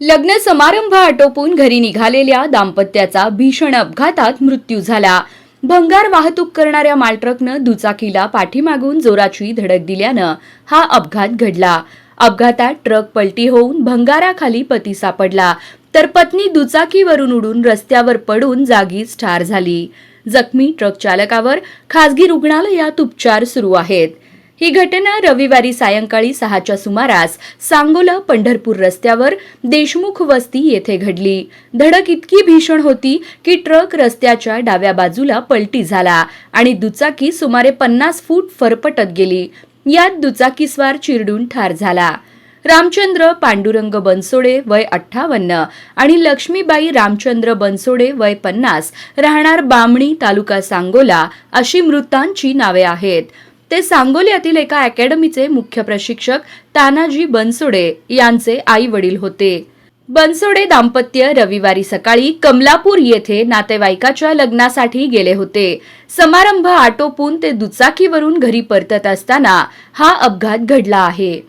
लग्न समारंभ आटोपून घरी निघालेल्या दाम्पत्याचा भीषण अपघातात मृत्यू झाला। भंगार वाहतूक करणाऱ्या मालट्रकनं दुचाकीला पाठीमागून जोराची धडक दिल्यानं हा अपघात घडला। अपघातात ट्रक पलटी होऊन भंगाराखाली पती सापडला, तर पत्नी दुचाकीवरून उडून रस्त्यावर पडून जागीच ठार झाली। जखमी ट्रक चालकावर खासगी रुग्णालयात उपचार सुरू आहेत। ही घटना रविवारी सायंकाळी 6च्या सुमारास सांगोला पंढरपूर रस्त्यावर देशमुख वस्ती येथे घडली। धडक इतकी भीषण होती की ट्रक रस्त्याच्या डाव्या बाजूला पलटी झाला आणि दुचाकी सुमारे 50 फूट फरफटत गेली। यात दुचाकीस्वार चिरडून ठार झाला। रामचंद्र पांडुरंग बनसोडे वय 58 आणि लक्ष्मीबाई रामचंद्र बनसोडे वय 50 राहणार बामणी तालुका सांगोला अशी मृतांची नावे आहेत। ते सांगोल्यातील एका अकॅडमीचे मुख्य प्रशिक्षक तानाजी बनसोडे यांचे आई वडील होते। बनसोडे दाम्पत्य रविवारी सकाळी कमलापूर येथे नातेवाईकाच्या लग्नासाठी गेले होते। समारंभ आटोपून ते दुचाकीवरून घरी परतत असताना हा अपघात घडला आहे।